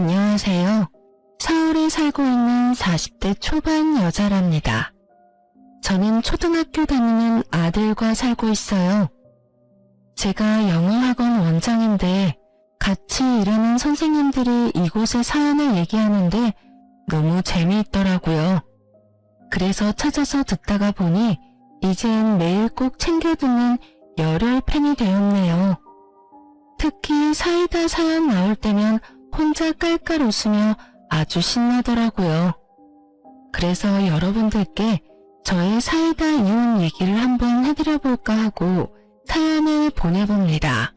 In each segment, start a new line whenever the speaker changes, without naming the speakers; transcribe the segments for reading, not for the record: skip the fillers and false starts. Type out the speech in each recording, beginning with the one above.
안녕하세요. 서울에 살고 있는 40대 초반 여자랍니다. 저는 초등학교 다니는 아들과 살고 있어요. 제가 영어학원 원장인데 같이 일하는 선생님들이 이곳의 사연을 얘기하는데 너무 재미있더라고요. 그래서 찾아서 듣다가 보니 이젠 매일 꼭 챙겨 듣는 열혈 팬이 되었네요. 특히 사이다 사연 나올 때면 혼자 깔깔 웃으며 아주 신나더라고요. 그래서 여러분들께 저의 사이다 이혼 얘기를 한번 해드려 볼까 하고 사연을 보내봅니다.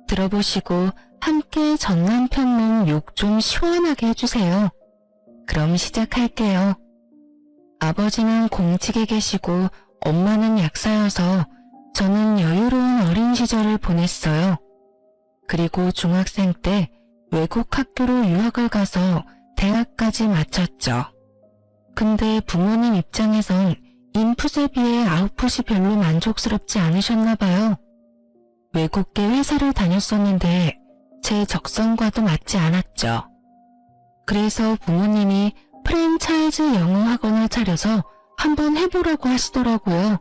들어보시고 함께 전 남편 놈 욕 좀 시원하게 해주세요. 그럼 시작할게요. 아버지는 공직에 계시고 엄마는 약사여서 저는 여유로운 어린 시절을 보냈어요. 그리고 중학생 때 외국 학교로 유학을 가서 대학까지 마쳤죠. 근데 부모님 입장에선 인풋에 비해 아웃풋이 별로 만족스럽지 않으셨나 봐요. 외국계 회사를 다녔었는데 제 적성과도 맞지 않았죠. 그래서 부모님이 프랜차이즈 영어 학원을 차려서 한번 해보라고 하시더라고요.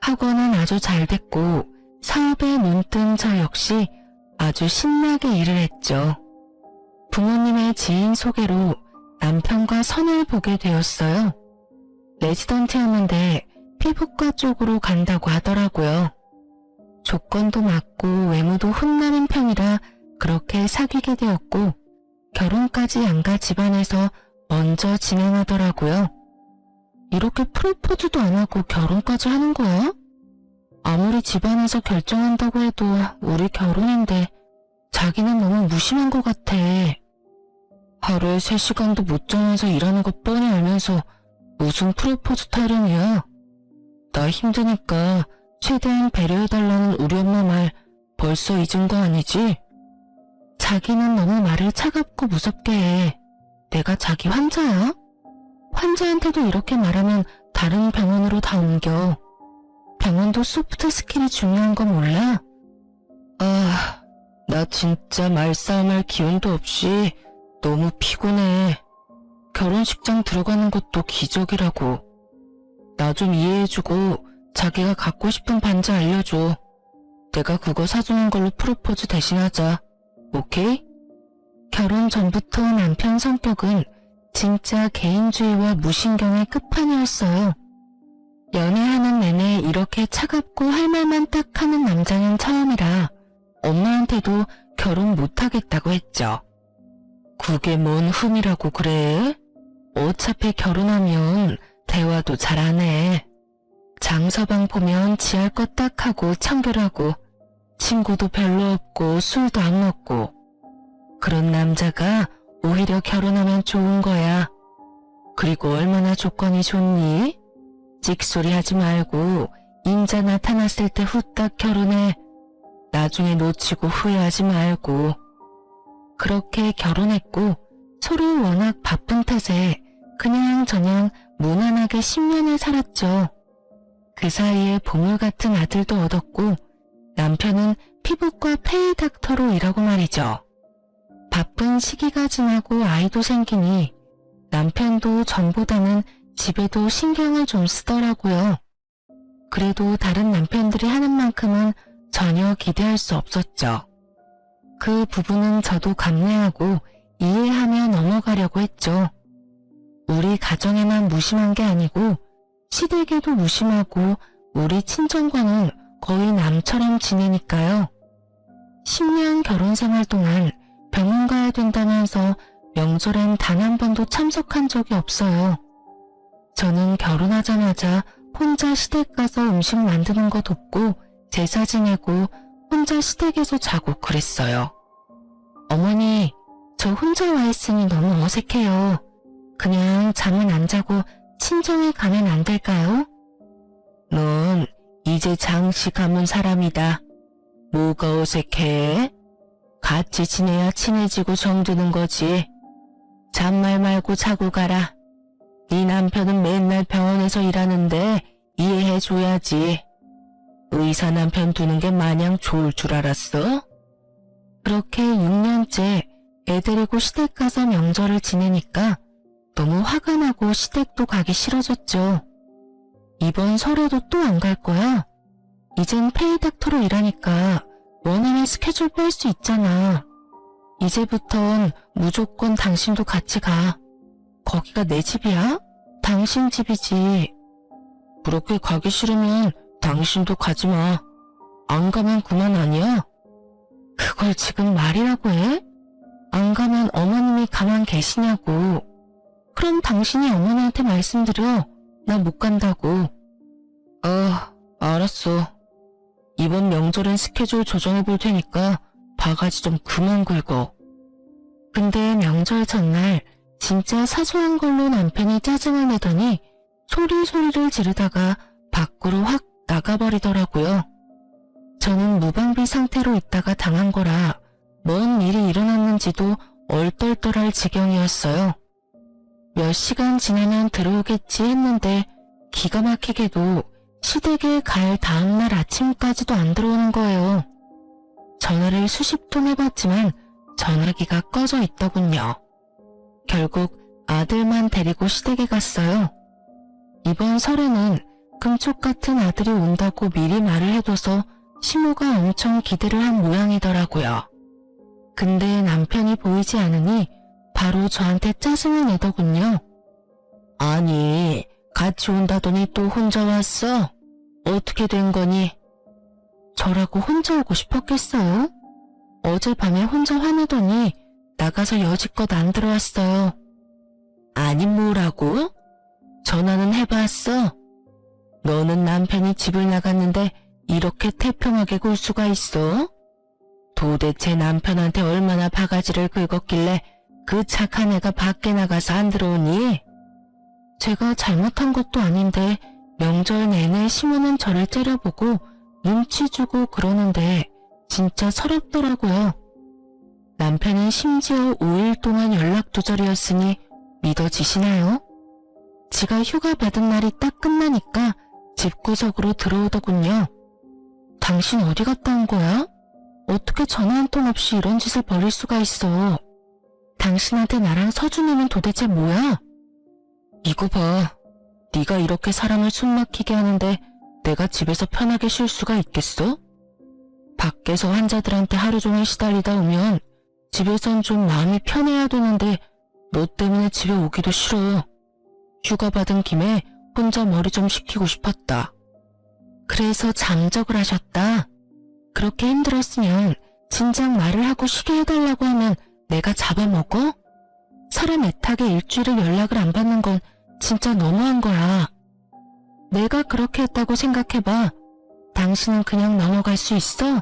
학원은 아주 잘 됐고 사업에 눈뜬 저 역시 아주 신나게 일을 했죠. 부모님의 지인 소개로 남편과 선을 보게 되었어요. 레지던트였는데 피부과 쪽으로 간다고 하더라고요. 조건도 맞고 외모도 훈남인 편이라 그렇게 사귀게 되었고 결혼까지 양가 집안에서 먼저 진행하더라고요. 이렇게 프로포즈도 안 하고 결혼까지 하는 거야? 아무리 집안에서 결정한다고 해도 우리 결혼인데 자기는 너무 무심한 것 같아. 하루에 3시간도 못 자면서 일하는 거 뻔히 알면서 무슨 프로포즈 타령이야. 나 힘드니까 최대한 배려해달라는 우리 엄마 말 벌써 잊은 거 아니지? 자기는 너무 말을 차갑고 무섭게 해. 내가 자기 환자야? 환자한테도 이렇게 말하면 다른 병원으로 다 옮겨. 병원도 소프트 스킬이 중요한 거 몰라? 아, 나 진짜 말싸움할 기운도 없이 너무 피곤해. 결혼식장 들어가는 것도 기적이라고. 나 좀 이해해주고 자기가 갖고 싶은 반지 알려줘. 내가 그거 사주는 걸로 프로포즈 대신하자. 오케이? 결혼 전부터 남편 성격은 진짜 개인주의와 무신경의 끝판이었어요. 연애하는 내내 이렇게 차갑고 할 말만 딱 하는 남자는 처음이라 엄마한테도 결혼 못하겠다고 했죠. 그게 뭔 흠이라고 그래? 어차피 결혼하면 대화도 잘 안 해. 장서방 보면 지할 거 딱 하고 청결하고 친구도 별로 없고 술도 안 먹고 그런 남자가 오히려 결혼하면 좋은 거야. 그리고 얼마나 조건이 좋니? 찍소리 하지 말고 임자 나타났을 때 후딱 결혼해. 나중에 놓치고 후회하지 말고. 그렇게 결혼했고 서로 워낙 바쁜 탓에 그냥저냥 무난하게 10년을 살았죠. 그 사이에 보물 같은 아들도 얻었고 남편은 피부과 페이 닥터로 일하고 말이죠. 바쁜 시기가 지나고 아이도 생기니 남편도 전보다는 집에도 신경을 좀 쓰더라고요. 그래도 다른 남편들이 하는 만큼은 전혀 기대할 수 없었죠. 그 부분은 저도 감내하고 이해하며 넘어가려고 했죠. 우리 가정에만 무심한 게 아니고 시댁에도 무심하고 우리 친정과는 거의 남처럼 지내니까요. 10년 결혼 생활 동안 병원 가야 된다면서 명절엔 단 한 번도 참석한 적이 없어요. 저는 결혼하자마자 혼자 시댁 가서 음식 만드는 거 돕고 제사 지내고 혼자 시댁에서 자고 그랬어요. 어머니, 저 혼자 와 있으니 너무 어색해요. 그냥 잠은 안 자고 친정에 가면 안 될까요? 넌 이제 장씨 가문 사람이다. 뭐가 어색해? 같이 지내야 친해지고 정드는 거지. 잔말 말고 자고 가라. 네 남편은 맨날 병원에서 일하는데 이해해줘야지. 의사 남편 두는 게 마냥 좋을 줄 알았어? 그렇게 6년째 애 데리고 시댁 가서 명절을 지내니까 너무 화가 나고 시댁도 가기 싫어졌죠. 이번 설에도 또 안 갈 거야? 이젠 페이닥터로 일하니까 원하는 스케줄 뺄 수 있잖아. 이제부턴 무조건 당신도 같이 가. 거기가 내 집이야? 당신 집이지. 그렇게 가기 싫으면 당신도 가지 마. 안 가면 그만 아니야? 그걸 지금 말이라고 해? 안 가면 어머님이 가만 계시냐고. 그럼 당신이 어머니한테 말씀드려. 나 못 간다고. 알았어. 이번 명절엔 스케줄 조정해 볼 테니까 바가지 좀 그만 긁어. 근데 명절 전날 진짜 사소한 걸로 남편이 짜증을 내더니 소리를 지르다가 밖으로 확 나가버리더라고요. 저는 무방비 상태로 있다가 당한 거라 뭔 일이 일어났는지도 얼떨떨할 지경이었어요. 몇 시간 지나면 들어오겠지 했는데 기가 막히게도 시댁에 갈 다음날 아침까지도 안 들어오는 거예요. 전화를 수십 통 해봤지만 전화기가 꺼져 있더군요. 결국 아들만 데리고 시댁에 갔어요. 이번 설에는 금쪽 같은 아들이 온다고 미리 말을 해둬서 시모가 엄청 기대를 한 모양이더라고요. 근데 남편이 보이지 않으니 바로 저한테 짜증을 내더군요. 아니, 같이 온다더니 또 혼자 왔어? 어떻게 된 거니? 저라고 혼자 오고 싶었겠어요? 어젯밤에 혼자 화내더니 나가서 여지껏 안 들어왔어요. 아니 뭐라고? 전화는 해봤어? 너는 남편이 집을 나갔는데 이렇게 태평하게 굴 수가 있어? 도대체 남편한테 얼마나 바가지를 긁었길래 그 착한 애가 밖에 나가서 안 들어오니? 제가 잘못한 것도 아닌데 명절 내내 시모는 저를 째려보고 눈치 주고 그러는데 진짜 서럽더라고요. 남편은 심지어 5일 동안 연락 두절이었으니 믿어지시나요? 지가 휴가 받은 날이 딱 끝나니까 집구석으로 들어오더군요. 당신 어디 갔다 온 거야? 어떻게 전화 한 통 없이 이런 짓을 벌일 수가 있어? 당신한테 나랑 서준이는 도대체 뭐야? 이거 봐. 네가 이렇게 사람을 숨막히게 하는데 내가 집에서 편하게 쉴 수가 있겠어? 밖에서 환자들한테 하루 종일 시달리다 오면 집에선 좀 마음이 편해야 되는데 너 때문에 집에 오기도 싫어. 휴가 받은 김에 혼자 머리 좀 식히고 싶었다. 그래서 잠적을 하셨다. 그렇게 힘들었으면 진작 말을 하고 쉬게 해달라고 하면 내가 잡아먹어? 사람 애타게 일주일을 연락을 안 받는 건 진짜 너무한 거야. 내가 그렇게 했다고 생각해봐. 당신은 그냥 넘어갈 수 있어?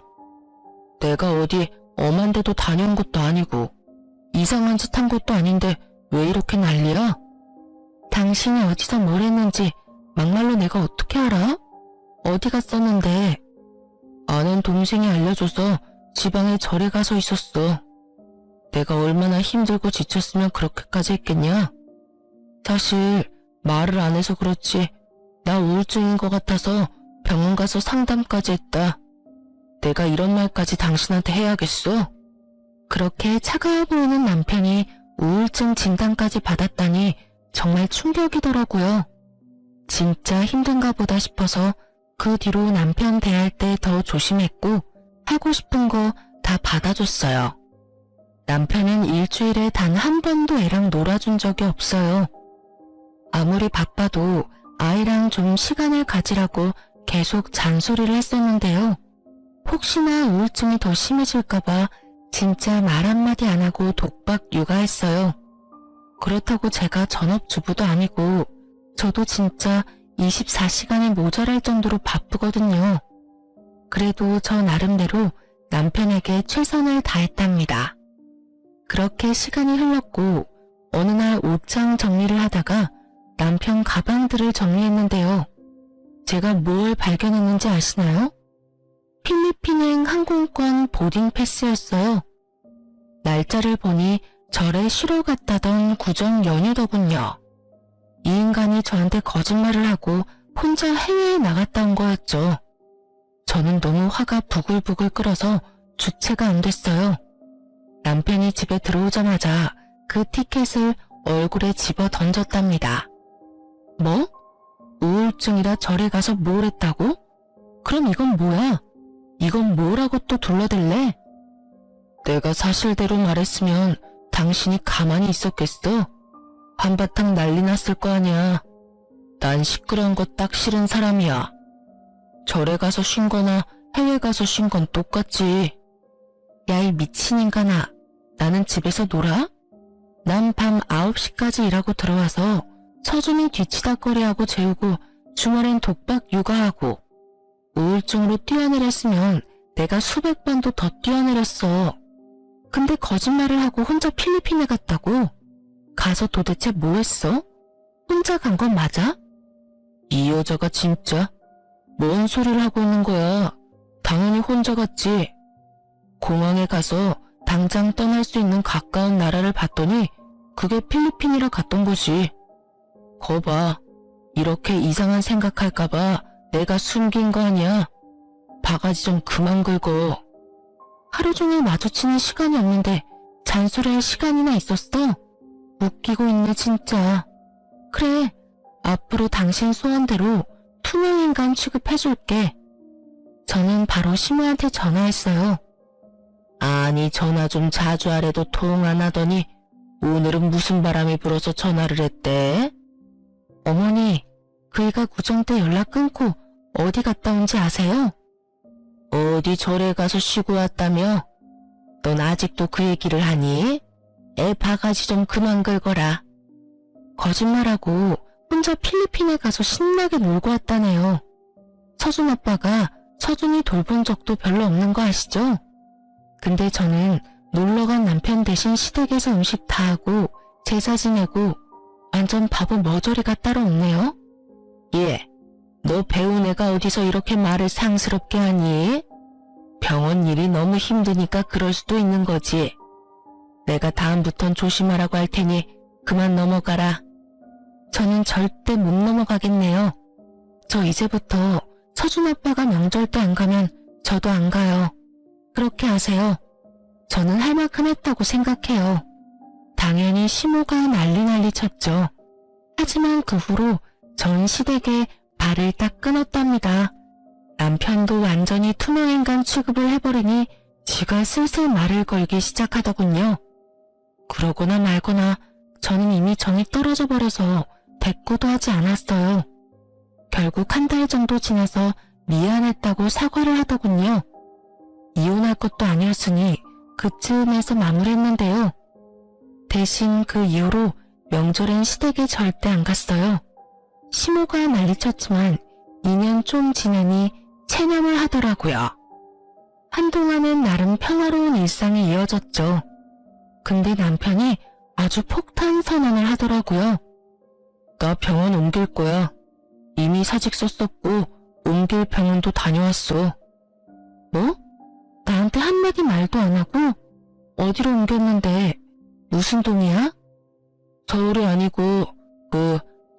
내가 어디 엄한 데도 다녀온 것도 아니고 이상한 짓 한 것도 아닌데 왜 이렇게 난리야? 당신이 어디서 뭘 했는지 막말로 내가 어떻게 알아? 어디 갔었는데? 아는 동생이 알려줘서 지방에 절에 가서 있었어. 내가 얼마나 힘들고 지쳤으면 그렇게까지 했겠냐? 사실 말을 안 해서 그렇지 나 우울증인 것 같아서 병원 가서 상담까지 했다. 내가 이런 말까지 당신한테 해야겠어? 그렇게 차가워 보이는 남편이 우울증 진단까지 받았다니 정말 충격이더라고요. 진짜 힘든가 보다 싶어서 그 뒤로 남편 대할 때 더 조심했고 하고 싶은 거 다 받아줬어요. 남편은 일주일에 단 한 번도 애랑 놀아준 적이 없어요. 아무리 바빠도 아이랑 좀 시간을 가지라고 계속 잔소리를 했었는데요. 혹시나 우울증이 더 심해질까봐 진짜 말 한마디 안 하고 독박 육아했어요. 그렇다고 제가 전업주부도 아니고 저도 진짜 24시간이 모자랄 정도로 바쁘거든요. 그래도 저 나름대로 남편에게 최선을 다했답니다. 그렇게 시간이 흘렀고 어느 날 옷장 정리를 하다가 남편 가방들을 정리했는데요. 제가 뭘 발견했는지 아시나요? 필리핀행 항공권 보딩 패스였어요. 날짜를 보니 절에 쉬러 갔다던 구정 연휴더군요. 이 인간이 저한테 거짓말을 하고 혼자 해외에 나갔다 온 거였죠. 저는 너무 화가 부글부글 끓어서 주체가 안 됐어요. 남편이 집에 들어오자마자 그 티켓을 얼굴에 집어 던졌답니다. 뭐? 우울증이라 절에 가서 뭘 했다고? 그럼 이건 뭐야? 이건 뭐라고 또 둘러댈래? 내가 사실대로 말했으면 당신이 가만히 있었겠어? 한바탕 난리 났을 거 아니야. 난 시끄러운 거 딱 싫은 사람이야. 절에 가서 쉰 거나 해외 가서 쉰 건 똑같지. 야, 이 미친 인간아. 나는 집에서 놀아? 난 밤 9시까지 일하고 들어와서 서준이 뒤치다거리하고 재우고 주말엔 독박 육아하고 우울증으로 뛰어내렸으면 내가 수백 번도 더 뛰어내렸어. 근데 거짓말을 하고 혼자 필리핀에 갔다고? 가서 도대체 뭐 했어? 혼자 간 건 맞아? 이 여자가 진짜 뭔 소리를 하고 있는 거야. 당연히 혼자 갔지. 공항에 가서 당장 떠날 수 있는 가까운 나라를 봤더니 그게 필리핀이라 갔던 거지. 거봐. 이렇게 이상한 생각할까봐 내가 숨긴 거 아니야. 바가지 좀 그만 긁어. 하루 종일 마주치는 시간이 없는데 잔소리할 시간이나 있었어? 웃기고 있네 진짜. 그래, 앞으로 당신 소원대로 투명인간 취급해줄게. 저는 바로 시모한테 전화했어요. 아니, 전화 좀 자주 하래도 통 안 하더니 오늘은 무슨 바람이 불어서 전화를 했대? 어머니, 그이가 구정 때 연락 끊고 어디 갔다 온지 아세요? 어디 절에 가서 쉬고 왔다며? 넌 아직도 그 얘기를 하니? 애 바가지 좀 그만 긁어라. 거짓말하고 혼자 필리핀에 가서 신나게 놀고 왔다네요. 서준 아빠가 서준이 돌본 적도 별로 없는 거 아시죠? 근데 저는 놀러간 남편 대신 시댁에서 음식 다 하고 제사 지내고 완전 바보 머저리가 따로 없네요. 예, 너 배운 애가 어디서 이렇게 말을 상스럽게 하니? 병원 일이 너무 힘드니까 그럴 수도 있는 거지. 내가 다음부턴 조심하라고 할 테니 그만 넘어가라. 저는 절대 못 넘어가겠네요. 저 이제부터 서준 아빠가 명절 때 안 가면 저도 안 가요. 그렇게 하세요. 저는 할 만큼 했다고 생각해요. 당연히 시모가 난리 쳤죠. 하지만 그 후로 전 시댁에 발을 딱 끊었답니다. 남편도 완전히 투명인간 취급을 해버리니 지가 슬슬 말을 걸기 시작하더군요. 그러거나 말거나 저는 이미 정이 떨어져 버려서 대꾸도 하지 않았어요. 결국 한 달 정도 지나서 미안했다고 사과를 하더군요. 이혼할 것도 아니었으니 그쯤에서 마무리했는데요. 대신 그 이후로 명절엔 시댁에 절대 안 갔어요. 시모가 난리쳤지만 2년 좀 지나니 체념을 하더라고요. 한동안은 나름 평화로운 일상이 이어졌죠. 근데 남편이 아주 폭탄 선언을 하더라고요. 나 병원 옮길 거야. 이미 사직 썼었고 옮길 병원도 다녀왔어. 뭐? 나한테 한마디 말도 안 하고? 어디로 옮겼는데? 무슨 동이야? 서울이 아니고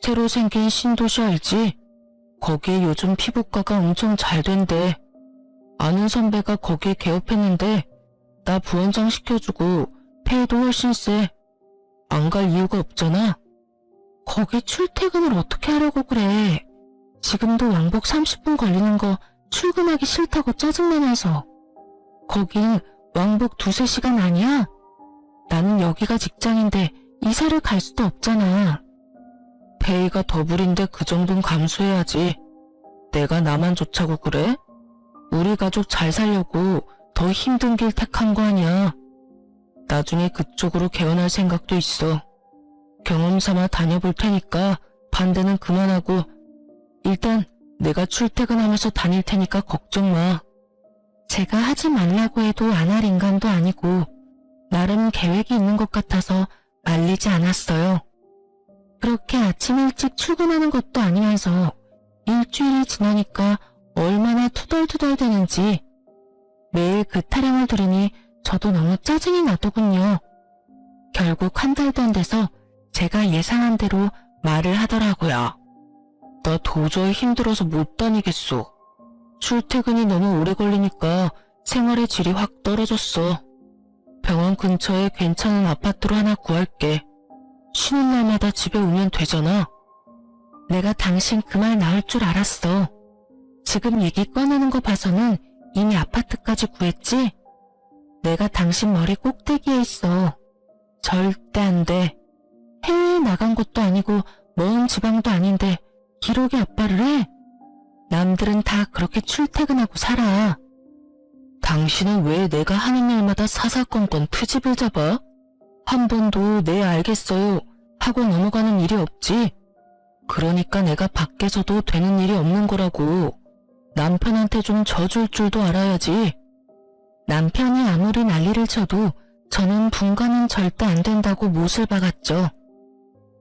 새로 생긴 신도시 알지? 거기에 요즘 피부과가 엄청 잘 된대. 아는 선배가 거기에 개업했는데 나 부원장 시켜주고 페이도 훨씬 세. 안 갈 이유가 없잖아. 거기 출퇴근을 어떻게 하려고 그래. 지금도 왕복 30분 걸리는 거 출근하기 싫다고 짜증내면서. 거긴 왕복 2-3시간 아니야? 나는 여기가 직장인데 이사를 갈 수도 없잖아. 페이가 더블인데 그 정도는 감수해야지. 내가 나만 좋자고 그래? 우리 가족 잘 살려고 더 힘든 길 택한 거 아니야. 나중에 그쪽으로 개원할 생각도 있어. 경험 삼아 다녀볼 테니까 반대는 그만하고 일단 내가 출퇴근하면서 다닐 테니까 걱정 마. 제가 하지 말라고 해도 안 할 인간도 아니고 나름 계획이 있는 것 같아서 말리지 않았어요. 그렇게 아침 일찍 출근하는 것도 아니면서 일주일이 지나니까 얼마나 투덜투덜 되는지 매일 그 타령을 들으니 저도 너무 짜증이 나더군요. 결국 한 달도 안 돼서 제가 예상한 대로 말을 하더라고요. 나 도저히 힘들어서 못 다니겠어. 출퇴근이 너무 오래 걸리니까 생활의 질이 확 떨어졌어. 병원 근처에 괜찮은 아파트로 하나 구할게. 쉬는 날마다 집에 오면 되잖아. 내가 당신 그 말 나올 줄 알았어. 지금 얘기 꺼내는 거 봐서는 이미 아파트까지 구했지? 내가 당신 머리 꼭대기에 있어. 절대 안 돼. 해외에 나간 것도 아니고 먼 지방도 아닌데 기록에 아빠를 해? 남들은 다 그렇게 출퇴근하고 살아. 당신은 왜 내가 하는 일마다 사사건건 트집을 잡아? 한 번도 네 알겠어요 하고 넘어가는 일이 없지. 그러니까 내가 밖에서도 되는 일이 없는 거라고. 남편한테 좀 져줄 줄도 알아야지. 남편이 아무리 난리를 쳐도 저는 분가는 절대 안 된다고 못을 박았죠.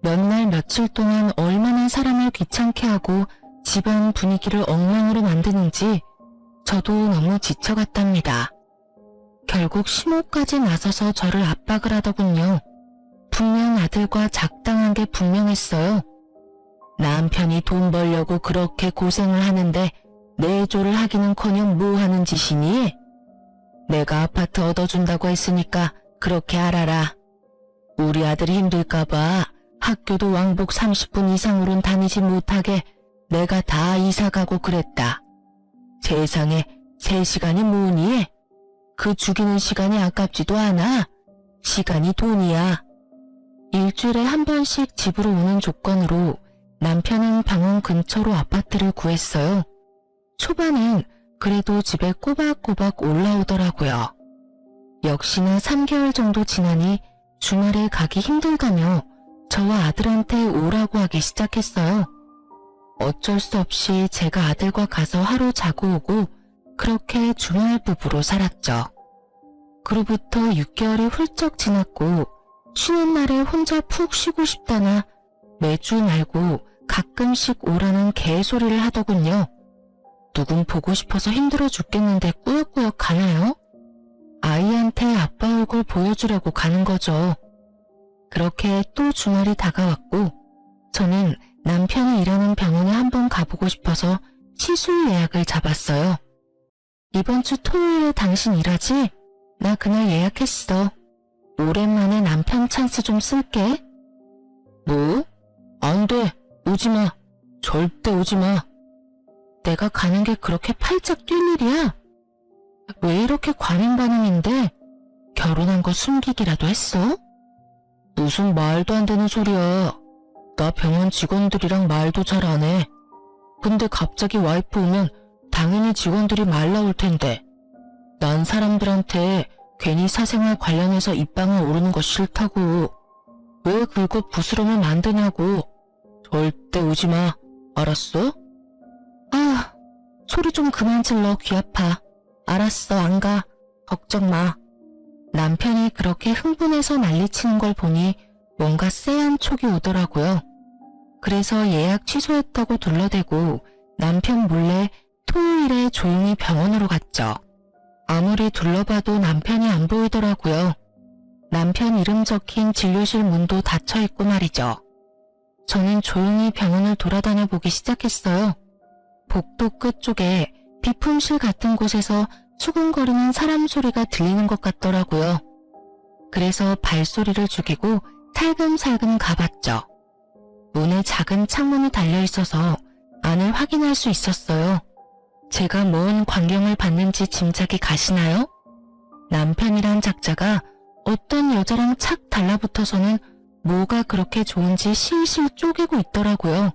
몇 날 며칠 동안 얼마나 사람을 귀찮게 하고 집안 분위기를 엉망으로 만드는지 저도 너무 지쳐갔답니다. 결국 시모까지 나서서 저를 압박을 하더군요. 분명 아들과 작당한 게 분명했어요. 남편이 돈 벌려고 그렇게 고생을 하는데 내조를 하기는커녕 뭐 하는 짓이니? 내가 아파트 얻어준다고 했으니까 그렇게 알아라. 우리 아들이 힘들까봐 학교도 왕복 30분 이상으론 다니지 못하게 내가 다 이사가고 그랬다. 세상에 3시간이 뭐니? 그 죽이는 시간이 아깝지도 않아. 시간이 돈이야. 일주일에 한 번씩 집으로 오는 조건으로 남편은 병원 근처로 아파트를 구했어요. 초반엔 그래도 집에 꼬박꼬박 올라오더라고요. 역시나 3개월 정도 지나니 주말에 가기 힘들다며 저와 아들한테 오라고 하기 시작했어요. 어쩔 수 없이 제가 아들과 가서 하루 자고 오고 그렇게 주말 부부로 살았죠. 그로부터 6개월이 훌쩍 지났고 쉬는 날에 혼자 푹 쉬고 싶다나 매주 말고 가끔씩 오라는 개소리를 하더군요. 누군 보고 싶어서 힘들어 죽겠는데 꾸역꾸역 가나요? 아이한테 아빠 얼굴 보여주려고 가는 거죠. 그렇게 또 주말이 다가왔고 저는 남편이 일하는 병원에 한번 가보고 싶어서 시술 예약을 잡았어요. 이번 주 토요일에 당신 일하지? 나 그날 예약했어. 오랜만에 남편 찬스 좀 쓸게. 뭐? 안 돼. 오지마. 절대 오지마. 내가 가는 게 그렇게 팔짝 뛸 일이야? 왜 이렇게 과민 반응인데? 결혼한 거 숨기기라도 했어? 무슨 말도 안 되는 소리야. 나 병원 직원들이랑 말도 잘 안 해. 근데 갑자기 와이프 오면 당연히 직원들이 말 나올 텐데. 난 사람들한테 괜히 사생활 관련해서 입방을 오르는 거 싫다고. 왜 긁어 부스럼을 만드냐고. 절대 오지 마. 알았어? 아, 소리 좀 그만 질러. 귀 아파. 알았어, 안 가. 걱정 마. 남편이 그렇게 흥분해서 난리치는 걸 보니 뭔가 쎄한 촉이 오더라고요. 그래서 예약 취소했다고 둘러대고 남편 몰래 토요일에 조용히 병원으로 갔죠. 아무리 둘러봐도 남편이 안 보이더라고요. 남편 이름 적힌 진료실 문도 닫혀있고 말이죠. 저는 조용히 병원을 돌아다녀 보기 시작했어요. 복도 끝쪽에 비품실 같은 곳에서 수근거리는 사람 소리가 들리는 것 같더라고요. 그래서 발소리를 죽이고 살금살금 가봤죠. 문에 작은 창문이 달려있어서 안을 확인할 수 있었어요. 제가 뭔 광경을 봤는지 짐작이 가시나요? 남편이란 작자가 어떤 여자랑 착 달라붙어서는 뭐가 그렇게 좋은지 실실 쪼개고 있더라고요.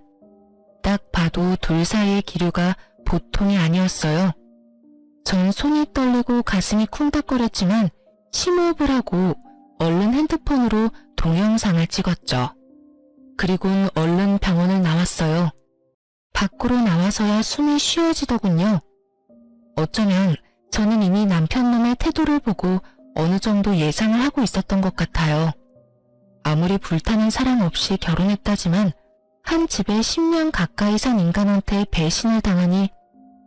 딱 봐도 둘 사이의 기류가 보통이 아니었어요. 전 손이 떨리고 가슴이 쿵닥거렸지만 심호흡을 하고 얼른 핸드폰으로 동영상을 찍었죠. 그리곤 얼른 병원을 나왔어요. 밖으로 나와서야 숨이 쉬어지더군요. 어쩌면 저는 이미 남편 놈의 태도를 보고 어느 정도 예상을 하고 있었던 것 같아요. 아무리 불타는 사랑 없이 결혼했다지만 한 집에 10년 가까이 산 인간한테 배신을 당하니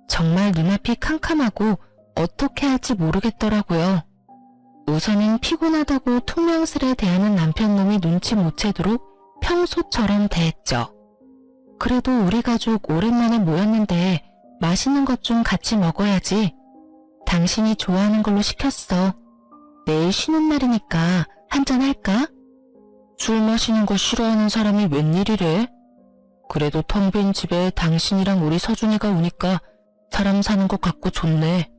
정말 눈앞이 캄캄하고 어떻게 할지 모르겠더라고요. 우선은 피곤하다고 퉁명스레 대하는 남편 놈이 눈치 못 채도록 평소처럼 대했죠. 그래도 우리 가족 오랜만에 모였는데 맛있는 것 좀 같이 먹어야지. 당신이 좋아하는 걸로 시켰어. 내일 쉬는 날이니까 한잔 할까? 술 마시는 거 싫어하는 사람이 웬일이래? 그래도 텅 빈 집에 당신이랑 우리 서준이가 오니까 사람 사는 것 같고 좋네.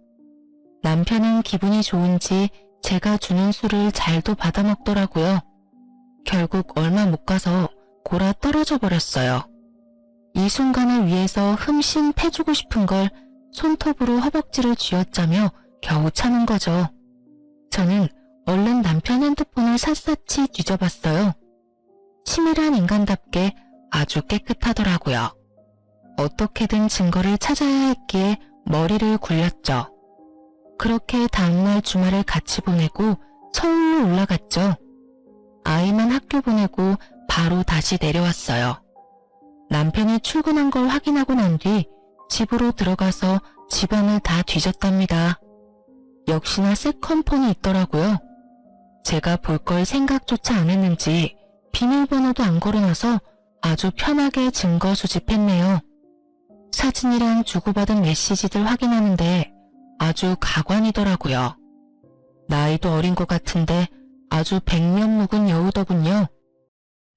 남편은 기분이 좋은지 제가 주는 술을 잘도 받아먹더라고요. 결국 얼마 못 가서 골아 떨어져 버렸어요. 이 순간을 위해서 흠씬 패주고 싶은 걸 손톱으로 허벅지를 쥐어짜며 겨우 참은 거죠. 저는 얼른 남편 핸드폰을 샅샅이 뒤져봤어요. 치밀한 인간답게 아주 깨끗하더라고요. 어떻게든 증거를 찾아야 했기에 머리를 굴렸죠. 그렇게 다음날 주말을 같이 보내고 서울로 올라갔죠. 아이만 학교 보내고 바로 다시 내려왔어요. 남편이 출근한 걸 확인하고 난 뒤 집으로 들어가서 집안을 다 뒤졌답니다. 역시나 세컨폰이 있더라고요. 제가 볼 걸 생각조차 안 했는지 비밀번호도 안 걸어놔서 아주 편하게 증거 수집했네요. 사진이랑 주고받은 메시지들 확인하는데 아주 가관이더라고요. 나이도 어린 것 같은데 아주 백면 묵은 여우더군요.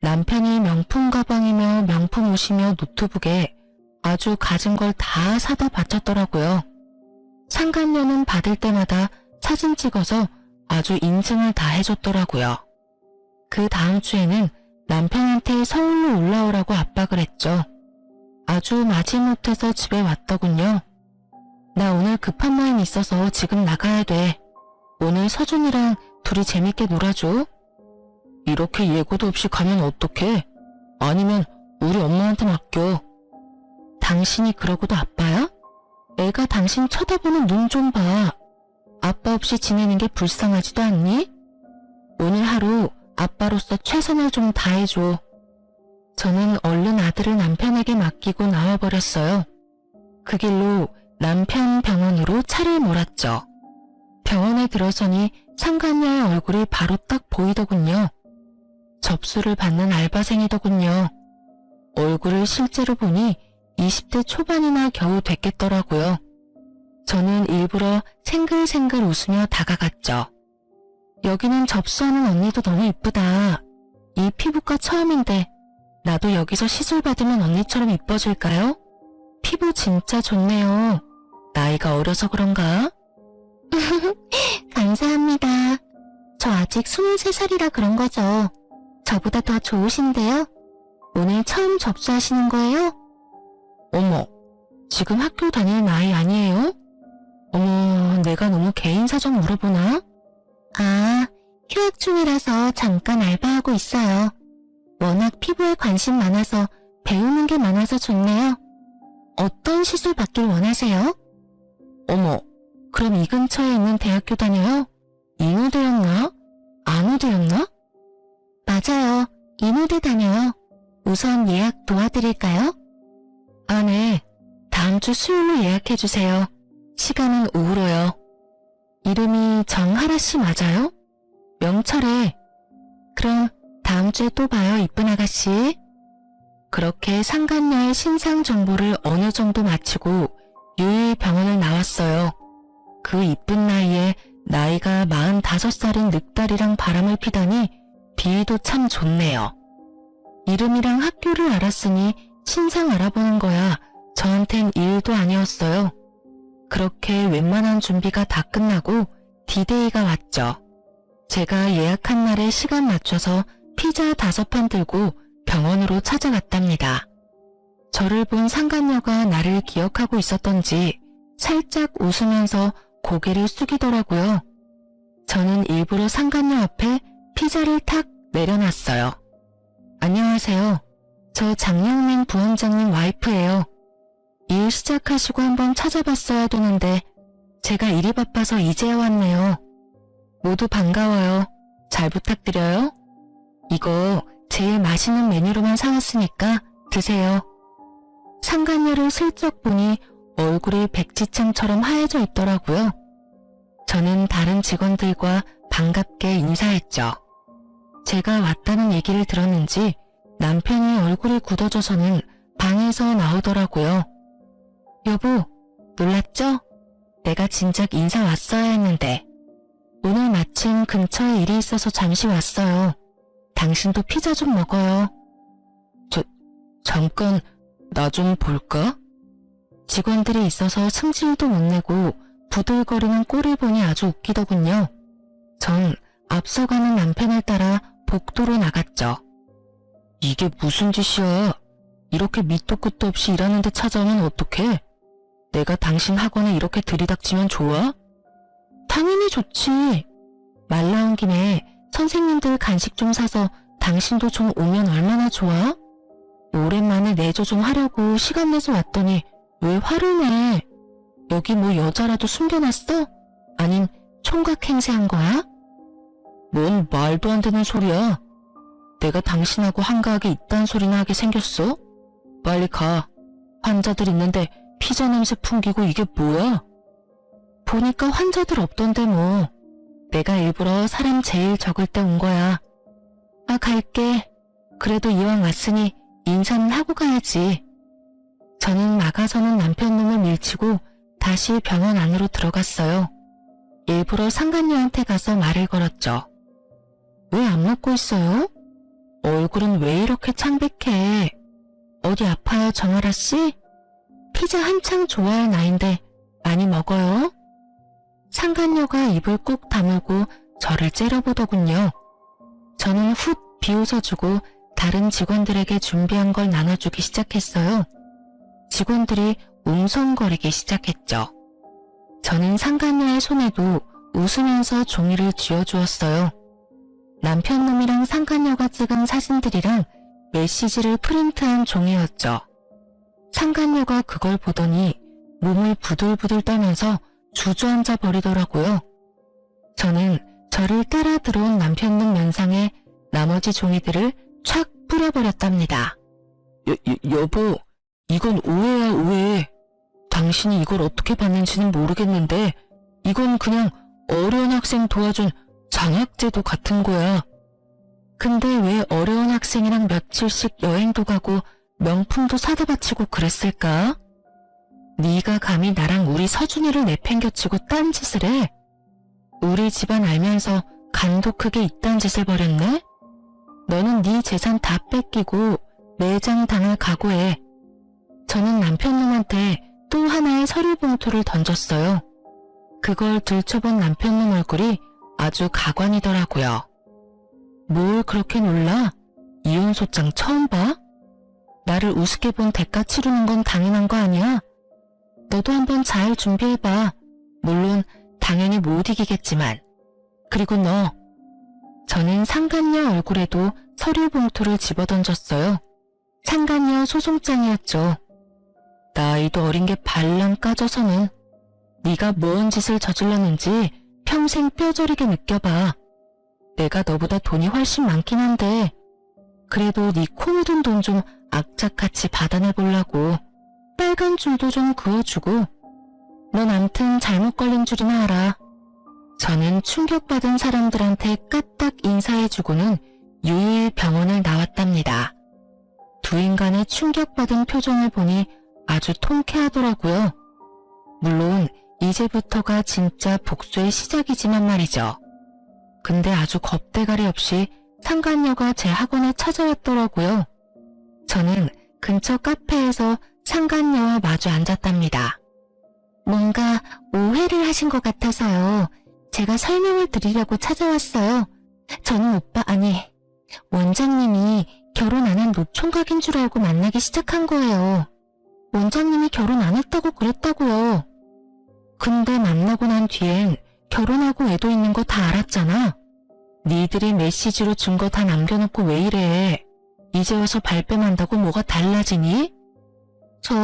남편이 명품 가방이며 명품 옷이며 노트북에 아주 가진 걸 다 사다 바쳤더라고요. 상간녀는 받을 때마다 사진 찍어서 아주 인증을 다 해줬더라고요. 그 다음 주에는 남편한테 서울로 올라오라고 압박을 했죠. 아주 마지못해서 집에 왔더군요. 나 오늘 급한 모임 있어서 지금 나가야 돼. 오늘 서준이랑 둘이 재밌게 놀아줘. 이렇게 예고도 없이 가면 어떡해? 아니면 우리 엄마한테 맡겨. 당신이 그러고도 아빠야? 애가 당신 쳐다보는 눈 좀 봐. 아빠 없이 지내는 게 불쌍하지도 않니? 오늘 하루 아빠로서 최선을 좀 다해줘. 저는 얼른 아들을 남편에게 맡기고 나와버렸어요. 그 길로 남편 병원으로 차를 몰았죠. 병원에 들어서니 상간녀의 얼굴이 바로 딱 보이더군요. 접수를 받는 알바생이더군요. 얼굴을 실제로 보니 20대 초반이나 겨우 됐겠더라고요. 저는 일부러 생글생글 웃으며 다가갔죠. 여기는 접수하는 언니도 너무 이쁘다. 이 피부과 처음인데 나도 여기서 시술 받으면 언니처럼 이뻐질까요? 피부 진짜 좋네요. 나이가 어려서 그런가? 감사합니다. 저 아직 23살이라 그런 거죠. 저보다 더 좋으신데요? 오늘 처음 접수하시는 거예요? 어머, 지금 학교 다닐 나이 아니에요? 어머, 내가 너무 개인 사정 물어보나? 아, 휴학 중이라서 잠깐 알바하고 있어요. 워낙 피부에 관심 많아서 배우는 게 많아서 좋네요. 어떤 시술 받길 원하세요? 어머, 그럼 이 근처에 있는 대학교 다녀요? 인후대였나? 안후대였나? 맞아요. 인후대 다녀요. 우선 예약 도와드릴까요? 아, 네. 다음 주 수요일로 예약해주세요. 시간은 오후로요. 이름이 정하라 씨 맞아요? 명철에. 그럼 다음 주에 또 봐요, 이쁜 아가씨. 그렇게 상간녀의 신상 정보를 어느 정도 마치고 유유히 병원을 나왔어요. 그 이쁜 나이에 나이가 45살인 늑다리랑 바람을 피다니 비위도 참 좋네요. 이름이랑 학교를 알았으니 신상 알아보는 거야 저한텐 일도 아니었어요. 그렇게 웬만한 준비가 다 끝나고 디데이가 왔죠. 제가 예약한 날에 시간 맞춰서 피자 5판 들고 병원으로 찾아갔답니다. 저를 본 상간녀가 나를 기억하고 있었던지 살짝 웃으면서 고개를 숙이더라고요. 저는 일부러 상간녀 앞에 피자를 탁 내려놨어요. 안녕하세요. 저 장영민 부원장님 와이프예요. 일 시작하시고 한번 찾아봤어야 되는데 제가 일이 바빠서 이제야 왔네요. 모두 반가워요. 잘 부탁드려요. 이거 제일 맛있는 메뉴로만 사왔으니까 드세요. 상간녀를 슬쩍 보니 얼굴이 백지창처럼 하얘져 있더라고요. 저는 다른 직원들과 반갑게 인사했죠. 제가 왔다는 얘기를 들었는지 남편이 얼굴이 굳어져서는 방에서 나오더라고요. 여보, 놀랐죠? 내가 진작 인사 왔어야 했는데. 오늘 마침 근처에 일이 있어서 잠시 왔어요. 당신도 피자 좀 먹어요. 잠깐 나 좀 볼까? 직원들이 있어서 승질도 못 내고 부들거리는 꼴을 보니 아주 웃기더군요. 전 앞서가는 남편을 따라 복도로 나갔죠. 이게 무슨 짓이야? 이렇게 밑도 끝도 없이 일하는데 찾아오면 어떡해? 내가 당신 학원에 이렇게 들이닥치면 좋아? 당연히 좋지. 말 나온 김에 선생님들 간식 좀 사서 당신도 좀 오면 얼마나 좋아? 오랜만에 내조 좀 하려고 시간 내서 왔더니 왜 화를 내? 여기 뭐 여자라도 숨겨놨어? 아님 총각 행세한 거야? 뭔 말도 안 되는 소리야. 내가 당신하고 한가하게 이딴 소리나 하게 생겼어? 빨리 가. 환자들 있는데 피자 냄새 풍기고 이게 뭐야? 보니까 환자들 없던데 뭐. 내가 일부러 사람 제일 적을 때 온 거야. 아, 갈게. 그래도 이왕 왔으니 인사는 하고 가야지. 저는 나가서는 남편 놈을 밀치고 다시 병원 안으로 들어갔어요. 일부러 상간녀한테 가서 말을 걸었죠. 왜 안 먹고 있어요? 얼굴은 왜 이렇게 창백해? 어디 아파요, 정아라 씨? 피자 한창 좋아할 나인데 많이 먹어요? 상간녀가 입을 꾹 다물고 저를 째려보더군요. 저는 훅 비웃어주고 다른 직원들에게 준비한 걸 나눠주기 시작했어요. 직원들이 웅성거리기 시작했죠. 저는 상간녀의 손에도 웃으면서 종이를 쥐어주었어요. 남편놈이랑 상간녀가 찍은 사진들이랑 메시지를 프린트한 종이였죠. 상간녀가 그걸 보더니 몸을 부들부들 떨면서 주저앉아 버리더라고요. 저는 저를 따라 들어온 남편놈 면상에 나머지 종이들을 촥 뿌려버렸답니다. 여보, 이건 오해야, 오해. 당신이 이걸 어떻게 봤는지는 모르겠는데 이건 그냥 어려운 학생 도와준 장학제도 같은 거야. 근데 왜 어려운 학생이랑 며칠씩 여행도 가고 명품도 사다 바치고 그랬을까? 네가 감히 나랑 우리 서준이를 내팽겨치고 딴짓을 해? 우리 집안 알면서 간도 크게 이딴 짓을 벌였네? 너는 네 재산 다 뺏기고 매장 당할 각오해. 저는 남편놈한테 또 하나의 서류 봉투를 던졌어요. 그걸 들춰본 남편놈 얼굴이 아주 가관이더라고요. 뭘 그렇게 놀라? 이혼 소장 처음 봐? 나를 우습게 본 대가 치르는 건 당연한 거 아니야? 너도 한번 잘 준비해봐. 물론 당연히 못 이기겠지만. 그리고 너. 저는 상간녀 얼굴에도 서류 봉투를 집어던졌어요. 상간녀 소송장이었죠. 나이도 어린 게 발랑 까져서는 네가 뭔 짓을 저질렀는지 평생 뼈저리게 느껴봐. 내가 너보다 돈이 훨씬 많긴 한데 그래도 네 코 묻은 돈 좀 악착같이 받아내보려고 빨간 줄도 좀 그어주고 넌 암튼 잘못 걸린 줄이나 알아. 저는 충격받은 사람들한테 까딱 인사해주고는 유유히 병원을 나왔답니다. 두 인간의 충격받은 표정을 보니 아주 통쾌하더라고요. 물론 이제부터가 진짜 복수의 시작이지만 말이죠. 근데 아주 겁대가리 없이 상간녀가 제 학원에 찾아왔더라고요. 저는 근처 카페에서 상간녀와 마주 앉았답니다. 뭔가 오해를 하신 것 같아서요. 제가 설명을 드리려고 찾아왔어요. 저는 원장님이 결혼 안 한 노총각인 줄 알고 만나기 시작한 거예요. 원장님이 결혼 안 했다고 그랬다고요. 근데 만나고 난 뒤엔 결혼하고 애도 있는 거 다 알았잖아. 니들이 메시지로 준 거 다 남겨놓고 왜 이래. 이제 와서 발뺌한다고 뭐가 달라지니? 저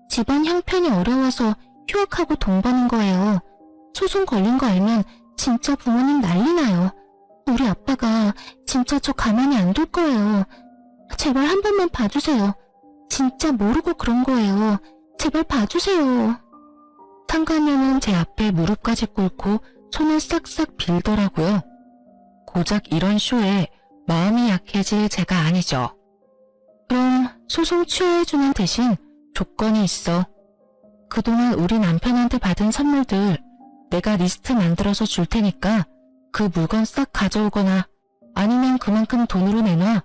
집안 형편이 어려워서 휴학하고 돈 버는 거예요. 소송 걸린 거 알면 진짜 부모님 난리 나요. 우리 아빠가 진짜 저 가만히 안 둘 거예요. 제발 한 번만 봐주세요. 진짜 모르고 그런 거예요. 제발 봐주세요. 상간녀는 제 앞에 무릎까지 꿇고 손을 싹싹 빌더라고요. 고작 이런 쇼에 마음이 약해질 제가 아니죠. 그럼 소송 취하해주는 대신 조건이 있어. 그동안 우리 남편한테 받은 선물들 내가 리스트 만들어서 줄 테니까 그 물건 싹 가져오거나 아니면 그만큼 돈으로 내놔.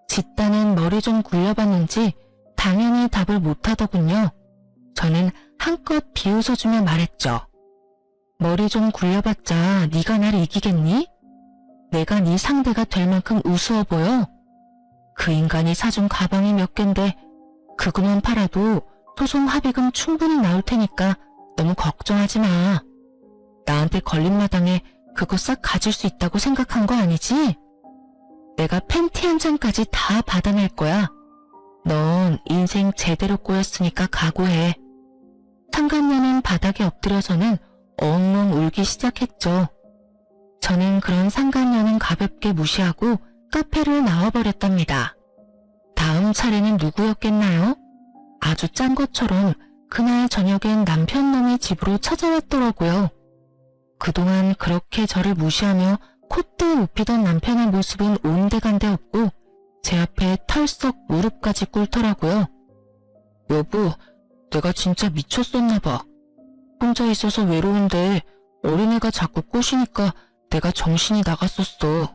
짓단은 머리 좀 굴려봤는지 당연히 답을 못하더군요. 저는 한껏 비웃어주며 말했죠. 머리 좀 굴려봤자 네가 날 이기겠니? 내가 네 상대가 될 만큼 우스워 보여? 그 인간이 사준 가방이 몇 갠데 그거만 팔아도 소송 합의금 충분히 나올 테니까 너무 걱정하지 마. 나한테 걸린 마당에 그거 싹 가질 수 있다고 생각한 거 아니지? 내가 팬티 한 장까지 다 받아낼 거야. 넌 인생 제대로 꼬였으니까 각오해. 상간녀는 바닥에 엎드려서는 엉엉 울기 시작했죠. 저는 그런 상간녀는 가볍게 무시하고 카페를 나와버렸답니다. 다음 차례는 누구였겠나요? 아주 짠 것처럼 그날 저녁엔 남편 놈이 집으로 찾아왔더라고요. 그동안 그렇게 저를 무시하며 콧대 높이던 남편의 모습은 온데간데 없고 제 앞에 털썩 무릎까지 꿇더라고요. 여보, 내가 진짜 미쳤었나 봐. 혼자 있어서 외로운데 어린애가 자꾸 꼬시니까 내가 정신이 나갔었어.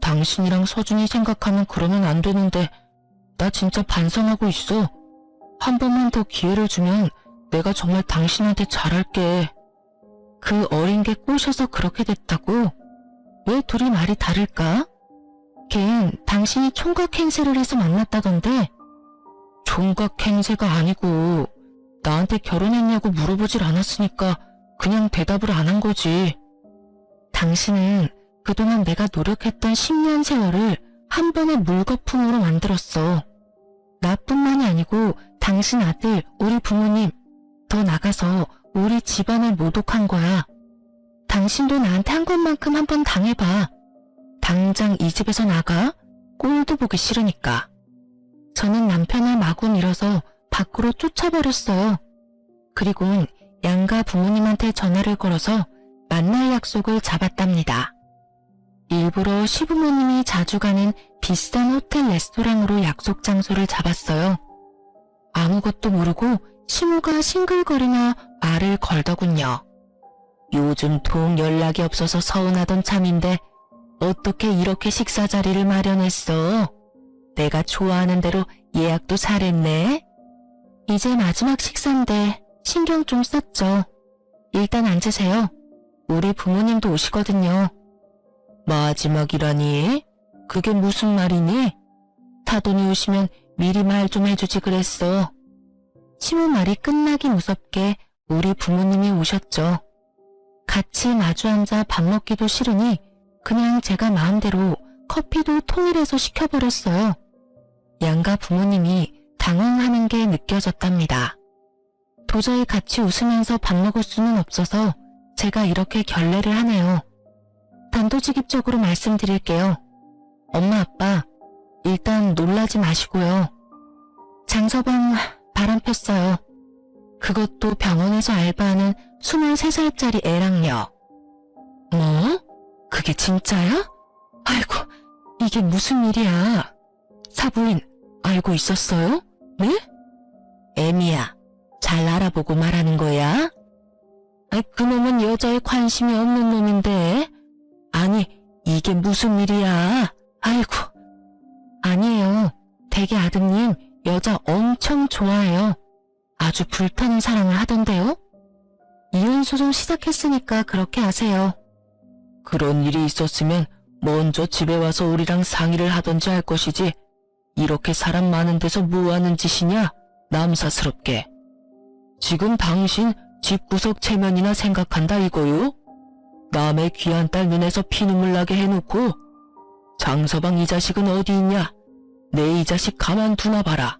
당신이랑 서준이 생각하면 그러면 안 되는데 나 진짜 반성하고 있어. 한 번만 더 기회를 주면 내가 정말 당신한테 잘할게. 그 어린 게 꼬셔서 그렇게 됐다고? 왜 둘이 말이 다를까? 걘 당신이 총각 행세를 해서 만났다던데. 총각 행세가 아니고 나한테 결혼했냐고 물어보질 않았으니까 그냥 대답을 안 한 거지. 당신은 그동안 내가 노력했던 10년 세월을 한 번의 물거품으로 만들었어. 나뿐만이 아니고 당신 아들, 우리 부모님, 더 나가서 우리 집안을 모독한 거야. 당신도 나한테 한 것만큼 한번 당해봐. 당장 이 집에서 나가. 꼴도 보기 싫으니까. 저는 남편을 마구 밀어서 밖으로 쫓아버렸어요. 그리고는 양가 부모님한테 전화를 걸어서 만날 약속을 잡았답니다. 일부러 시부모님이 자주 가는 비싼 호텔 레스토랑으로 약속 장소를 잡았어요. 아무것도 모르고 시모가 싱글거리며 말을 걸더군요. 요즘 통 연락이 없어서 서운하던 참인데 어떻게 이렇게 식사 자리를 마련했어? 내가 좋아하는 대로 예약도 잘했네. 이제 마지막 식사인데 신경 좀 썼죠. 일단 앉으세요. 우리 부모님도 오시거든요. 마지막이라니? 그게 무슨 말이니? 타돈이 오시면 미리 말 좀 해주지 그랬어. 시모 말이 끝나기 무섭게 우리 부모님이 오셨죠. 같이 마주 앉아 밥 먹기도 싫으니 그냥 제가 마음대로 커피도 통일해서 시켜버렸어요. 양가 부모님이 당황하는 게 느껴졌답니다. 도저히 같이 웃으면서 밥 먹을 수는 없어서 제가 이렇게 결례를 하네요. 단도직입적으로 말씀드릴게요. 엄마 아빠 일단 놀라지 마시고요. 장서방 바람 폈어요. 그것도 병원에서 알바하는 23살짜리 애랑요. 뭐? 그게 진짜야? 아이고, 이게 무슨 일이야. 사부인 알고 있었어요? 네? 애미야, 잘 알아보고 말하는 거야? 그놈은 여자에 관심이 없는 놈인데. 아니, 이게 무슨 일이야. 아이고. 아니에요. 댁의 아드님 여자 엄청 좋아해요. 아주 불타는 사랑을 하던데요. 이혼 소송 시작했으니까 그렇게 하세요. 그런 일이 있었으면 먼저 집에 와서 우리랑 상의를 하던지 할 것이지. 이렇게 사람 많은 데서 뭐 하는 짓이냐? 남사스럽게. 지금 당신 집구석 체면이나 생각한다 이거요? 남의 귀한 딸 눈에서 피눈물 나게 해놓고 장서방 이 자식은 어디 있냐? 내 이 자식 가만두나 봐라.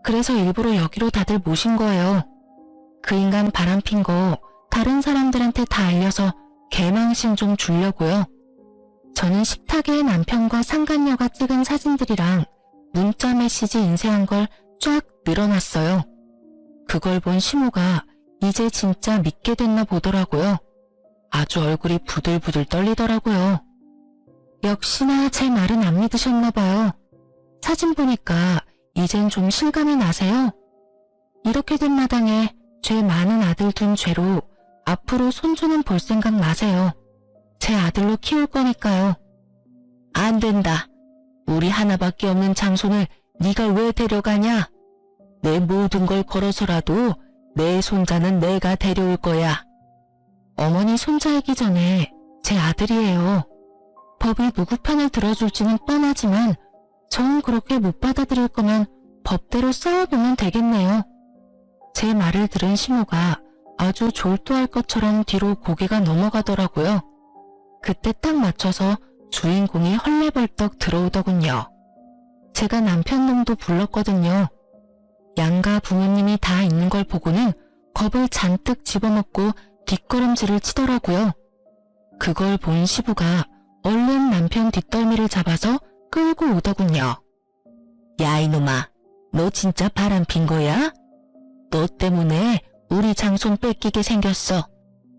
그래서 일부러 여기로 다들 모신 거예요. 그 인간 바람핀 거 다른 사람들한테 다 알려서 개망신 좀 주려고요. 저는 식탁에 남편과 상간녀가 찍은 사진들이랑 문자 메시지 인쇄한 걸 쫙 늘어놨어요. 그걸 본 시모가 이제 진짜 믿게 됐나 보더라고요. 아주 얼굴이 부들부들 떨리더라고요. 역시나 제 말은 안 믿으셨나 봐요. 사진 보니까 이젠 좀 실감이 나세요? 이렇게 된 마당에 죄 많은 아들 둔 죄로 앞으로 손주는 볼 생각 마세요. 제 아들로 키울 거니까요. 안 된다. 우리 하나밖에 없는 장손을 네가 왜 데려가냐? 내 모든 걸 걸어서라도 내 손자는 내가 데려올 거야. 어머니 손자이기 전에 제 아들이에요. 법이 누구 편을 들어줄지는 뻔하지만 전 그렇게 못 받아들일 거면 법대로 싸워보면 되겠네요. 제 말을 들은 시모가 아주 졸도할 것처럼 뒤로 고개가 넘어가더라고요. 그때 딱 맞춰서 주인공이 헐레벌떡 들어오더군요. 제가 남편놈도 불렀거든요. 양가 부모님이 다 있는 걸 보고는 겁을 잔뜩 집어먹고 뒷걸음질을 치더라고요. 그걸 본 시부가 얼른 남편 뒷덜미를 잡아서 끌고 오더군요. 야 이놈아, 너 진짜 바람핀 거야? 너 때문에 우리 장손 뺏기게 생겼어.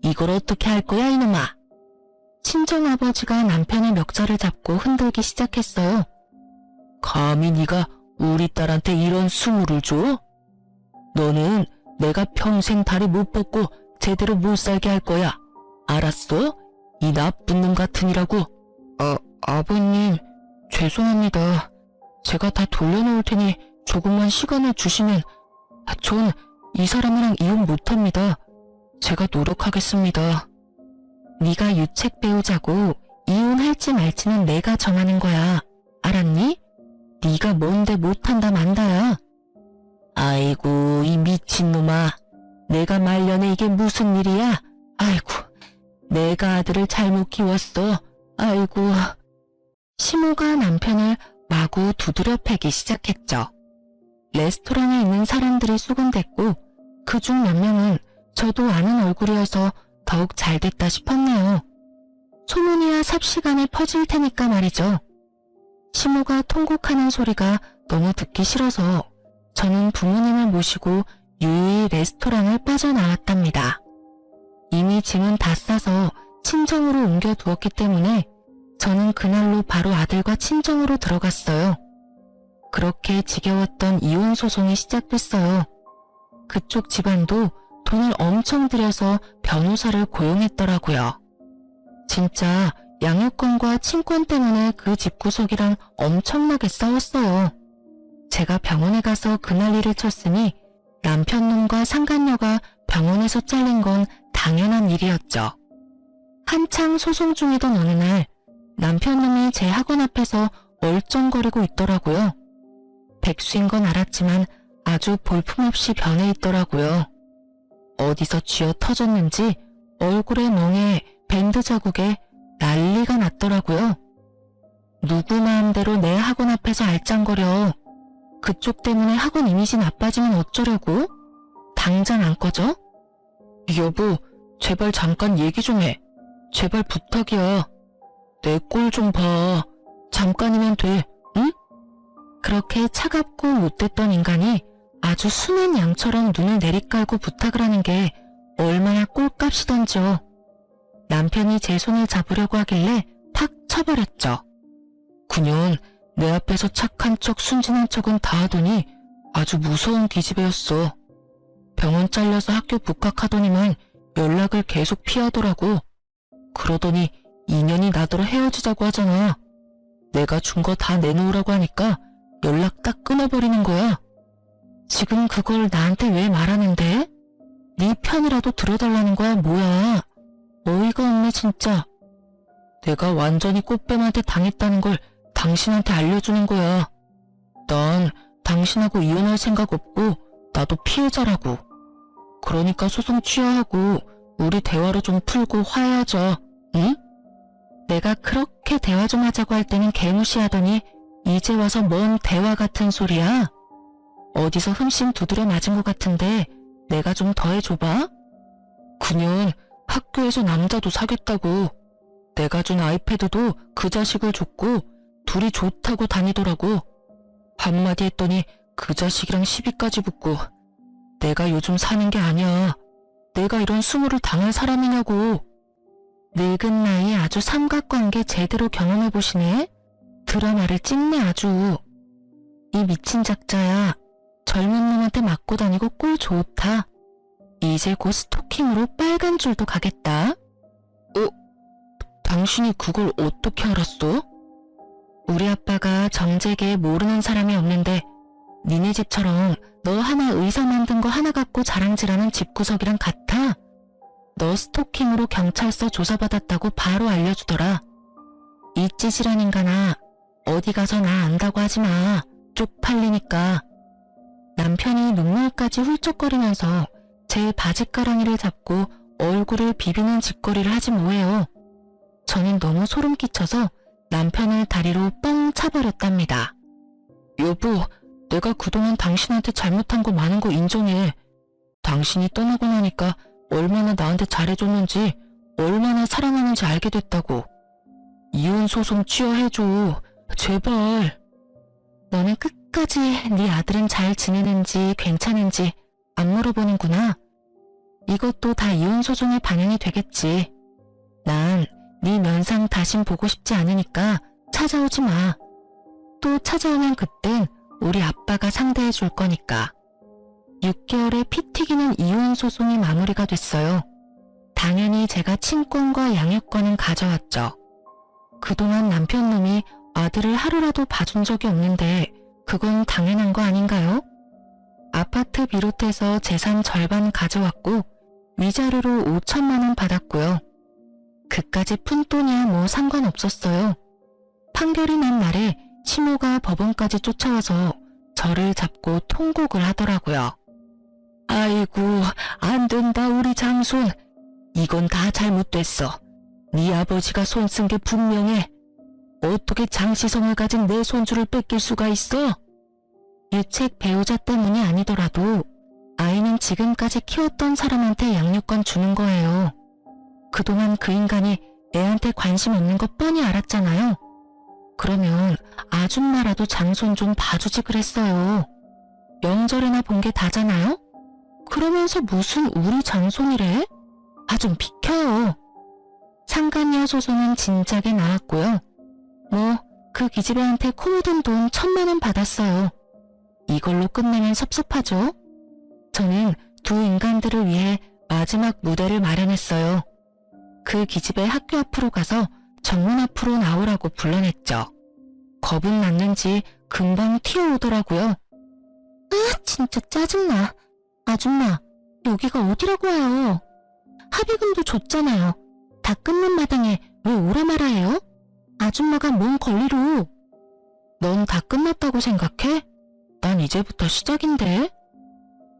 이걸 어떻게 할 거야 이놈아? 친정아버지가 남편의 멱살을 잡고 흔들기 시작했어요. 감히 네가 우리 딸한테 이런 수모를 줘? 너는 내가 평생 다리 못 뻗고 제대로 못 살게 할 거야. 알았어? 이 나쁜 놈 같으니라고. 아버님, 죄송합니다. 제가 다 돌려놓을 테니 조금만 시간을 주시면 전 이 사람이랑 이혼 못합니다. 제가 노력하겠습니다. 네가 유책 배우자고 이혼할지 말지는 내가 정하는 거야. 알았니? 네가 뭔데 못한다 만다야. 아이고 이 미친놈아. 내가 말년에 이게 무슨 일이야? 아이고 내가 아들을 잘못 키웠어. 아이고. 시모가 남편을 마구 두드려 패기 시작했죠. 레스토랑에 있는 사람들이 수군댔고 그중 몇 명은 저도 아는 얼굴이어서 더욱 잘됐다 싶었네요. 소문이야 삽시간에 퍼질 테니까 말이죠. 시모가 통곡하는 소리가 너무 듣기 싫어서 저는 부모님을 모시고 유유히 레스토랑을 빠져나왔답니다. 이미 짐은 다 싸서 친정으로 옮겨두었기 때문에 저는 그날로 바로 아들과 친정으로 들어갔어요. 그렇게 지겨웠던 이혼 소송이 시작됐어요. 그쪽 집안도 돈을 엄청 들여서 변호사를 고용했더라고요. 진짜 양육권과 친권 때문에 그 집구석이랑 엄청나게 싸웠어요. 제가 병원에 가서 그 난리를 쳤으니 남편놈과 상간녀가 병원에서 잘린 건 당연한 일이었죠. 한창 소송 중이던 어느 날 남편놈이 제 학원 앞에서 얼쩡거리고 있더라고요. 백수인 건 알았지만 아주 볼품없이 변해 있더라고요. 어디서 쥐어 터졌는지 얼굴에 멍에 밴드 자국에 난리가 났더라고요. 누구 마음대로 내 학원 앞에서 알짱거려. 그쪽 때문에 학원 이미지 나빠지면 어쩌려고? 당장 안 꺼져? 여보, 제발 잠깐 얘기 좀 해. 제발 부탁이야. 내 꼴 좀 봐. 잠깐이면 돼, 응? 그렇게 차갑고 못됐던 인간이 아주 순한 양처럼 눈을 내리깔고 부탁을 하는 게 얼마나 꼴값이던지요. 남편이 제 손을 잡으려고 하길래 탁 쳐버렸죠. 그년 내 앞에서 착한 척 순진한 척은 다 하더니 아주 무서운 기집애였어. 병원 잘려서 학교 복학하더니만 연락을 계속 피하더라고. 그러더니 인연이 나더러 헤어지자고 하잖아. 내가 준 거 다 내놓으라고 하니까 연락 딱 끊어버리는 거야. 지금 그걸 나한테 왜 말하는데? 네 편이라도 들어달라는 거야 뭐야. 어이가 없네 진짜. 내가 완전히 꽃뱀한테 당했다는 걸 당신한테 알려주는 거야. 난 당신하고 이혼할 생각 없고 나도 피해자라고. 그러니까 소송 취하하고 우리 대화로 좀 풀고 화해하자. 응? 내가 그렇게 대화 좀 하자고 할 때는 개무시하더니 이제 와서 뭔 대화 같은 소리야? 어디서 흠씬 두드려 맞은 것 같은데 내가 좀 더 해줘봐? 그년 학교에서 남자도 사귀었다고. 내가 준 아이패드도 그 자식을 줬고 둘이 좋다고 다니더라고. 한마디 했더니 그 자식이랑 시비까지 붙고. 내가 요즘 사는 게 아니야. 내가 이런 수모를 당할 사람이냐고. 늙은 나이에 아주 삼각관계 제대로 경험해보시네? 드라마를 찍네 아주. 이 미친 작자야. 젊은 놈한테 맞고 다니고 꼴 좋다. 이제 곧 스토킹으로 빨간 줄도 가겠다. 당신이 그걸 어떻게 알았어? 우리 아빠가 정재계에 모르는 사람이 없는데 니네 집처럼 너 하나 의사 만든 거 하나 갖고 자랑질하는 집구석이랑 같아? 너 스토킹으로 경찰서 조사받았다고 바로 알려주더라. 이찌질한 인간아, 어디 가서 나 안다고 하지 마. 쪽팔리니까. 남편이 눈물까지 훌쩍거리면서 제 바지가랑이를 잡고 얼굴을 비비는 짓거리를 하지 뭐예요. 저는 너무 소름 끼쳐서 남편을 다리로 뻥 차버렸답니다. 여보, 내가 그동안 당신한테 잘못한 거 많은 거 인정해. 당신이 떠나고 나니까 얼마나 나한테 잘해줬는지, 얼마나 사랑하는지 알게 됐다고. 이혼 소송 취하해줘. 제발. 너는 끝까지 네 아들은 잘 지내는지 괜찮은지 안 물어보는구나. 이것도 다 이혼 소송에 반영이 되겠지. 난 네 면상 다신 보고 싶지 않으니까 찾아오지 마. 또 찾아오면 그땐 우리 아빠가 상대해 줄 거니까. 6개월의 피 튀기는 이혼 소송이 마무리가 됐어요. 당연히 제가 친권과 양육권은 가져왔죠. 그동안 남편 놈이 아들을 하루라도 봐준 적이 없는데 그건 당연한 거 아닌가요? 아파트 비롯해서 재산 절반 가져왔고 위자료로 5천만 원 받았고요. 그까지 푼돈이야 뭐 상관없었어요. 판결이 난 날에 시모가 법원까지 쫓아와서 저를 잡고 통곡을 하더라고요. 아이고, 안 된다 우리 장손. 이건 다 잘못됐어. 네 아버지가 손 쓴 게 분명해. 어떻게 장시성을 가진 내 손주를 뺏길 수가 있어? 유책 배우자 때문이 아니더라도 아이는 지금까지 키웠던 사람한테 양육권 주는 거예요. 그동안 그 인간이 애한테 관심 없는 거 뻔히 알았잖아요. 그러면 아줌마라도 장손 좀 봐주지 그랬어요. 명절에나 본 게 다잖아요? 그러면서 무슨 우리 장손이래? 아, 좀 비켜요. 상간녀 소송은 진작에 나왔고요. 뭐 그 기집애한테 코 묻은 돈 1,000만 원 받았어요. 이걸로 끝내면 섭섭하죠? 저는 두 인간들을 위해 마지막 무대를 마련했어요. 그 기집애 학교 앞으로 가서 정문 앞으로 나오라고 불러냈죠. 겁은 났는지 금방 튀어오더라고요. 아, 진짜 짜증나. 아줌마, 여기가 어디라고 해요? 합의금도 줬잖아요. 다 끊는 마당에 왜 오라 말아요? 아줌마가 뭔 권리로. 넌 다 끝났다고 생각해? 난 이제부터 시작인데.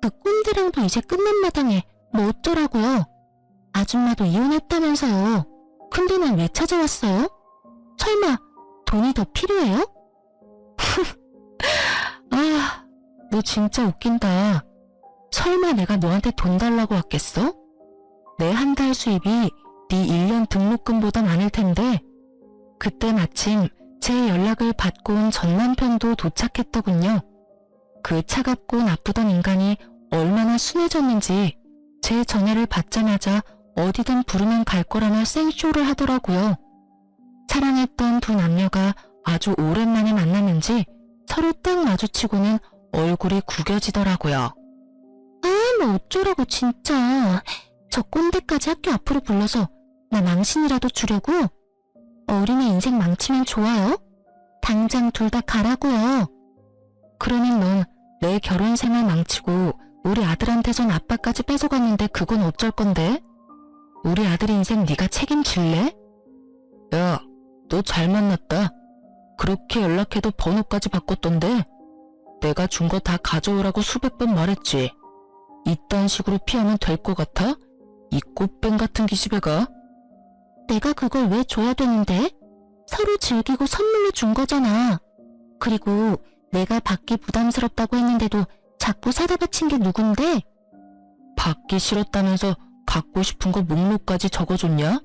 그 꼰대랑도 이제 끝난 마당에 뭐 어쩌라고요? 아줌마도 이혼했다면서요. 근데 난 왜 찾아왔어요? 설마 돈이 더 필요해요? 아, 너 진짜 웃긴다. 설마 내가 너한테 돈 달라고 왔겠어? 내 한 달 수입이 네 1년 등록금보다 많을 텐데. 그때 마침 제 연락을 받고 온 전 남편도 도착했더군요. 그 차갑고 나쁘던 인간이 얼마나 순해졌는지 제 전화를 받자마자 어디든 부르면 갈 거라며 생쇼를 하더라고요. 사랑했던 두 남녀가 아주 오랜만에 만났는지 서로 딱 마주치고는 얼굴이 구겨지더라고요. 아, 뭐 어쩌라고 진짜. 저 꼰대까지 학교 앞으로 불러서 나 망신이라도 주려고? 어린애 인생 망치면 좋아요? 당장 둘 다 가라고요. 그러면 넌 내 결혼 생활 망치고 우리 아들한테선 아빠까지 뺏어갔는데 그건 어쩔 건데? 우리 아들 인생 네가 책임질래? 야, 너 잘 만났다. 그렇게 연락해도 번호까지 바꿨던데 내가 준 거 다 가져오라고 수백 번 말했지. 이딴 식으로 피하면 될 것 같아? 이 꽃뱀 같은 기집애가. 내가 그걸 왜 줘야 되는데? 서로 즐기고 선물로 준 거잖아. 그리고 내가 받기 부담스럽다고 했는데도 자꾸 사다 바친 게 누군데? 받기 싫었다면서 갖고 싶은 거 목록까지 적어줬냐?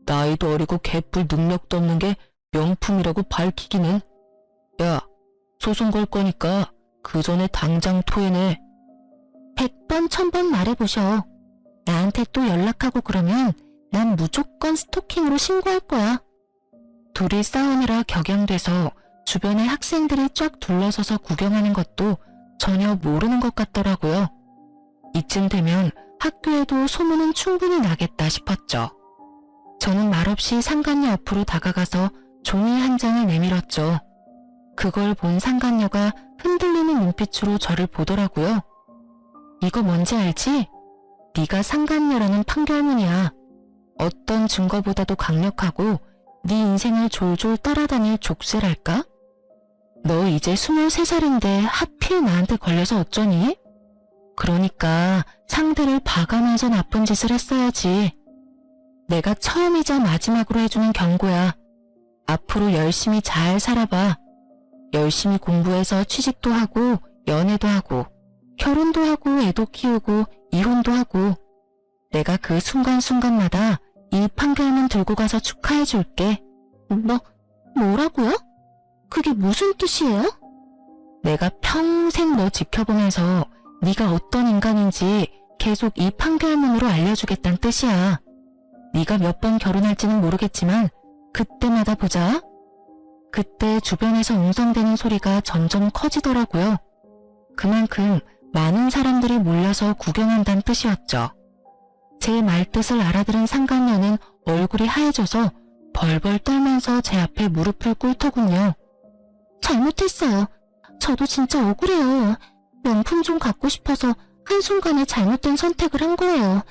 나이도 어리고 개뿔 능력도 없는 게 명품이라고 밝히기는. 야, 소송 걸 거니까 그 전에 당장 토해내. 100번 1000번 말해보셔. 나한테 또 연락하고 그러면 난 무조건 스토킹으로 신고할 거야. 둘이 싸우느라 격양돼서 주변에 학생들이 쫙 둘러서서 구경하는 것도 전혀 모르는 것 같더라고요. 이쯤 되면 학교에도 소문은 충분히 나겠다 싶었죠. 저는 말없이 상간녀 앞으로 다가가서 종이 한 장을 내밀었죠. 그걸 본 상간녀가 흔들리는 눈빛으로 저를 보더라고요. 이거 뭔지 알지? 네가 상간녀라는 판결문이야. 어떤 증거보다도 강력하고 네 인생을 졸졸 따라다닐 족쇄랄까? 너 이제 23살인데 하필 나한테 걸려서 어쩌니? 그러니까 상대를 봐가면서 나쁜 짓을 했어야지. 내가 처음이자 마지막으로 해주는 경고야. 앞으로 열심히 잘 살아봐. 열심히 공부해서 취직도 하고 연애도 하고 결혼도 하고 애도 키우고 이혼도 하고 내가 그 순간순간마다 이 판결문 들고 가서 축하해줄게. 뭐라고요? 그게 무슨 뜻이에요? 내가 평생 너 지켜보면서 네가 어떤 인간인지 계속 이 판결문으로 알려주겠다는 뜻이야. 네가 몇 번 결혼할지는 모르겠지만 그때마다 보자. 그때 주변에서 웅성대는 소리가 점점 커지더라고요. 그만큼 많은 사람들이 몰려서 구경한다는 뜻이었죠. 제 말뜻을 알아들은 상간녀는 얼굴이 하얘져서 벌벌 떨면서 제 앞에 무릎을 꿇더군요. 잘못했어요. 저도 진짜 억울해요. 명품 좀 갖고 싶어서 한순간에 잘못된 선택을 한 거예요.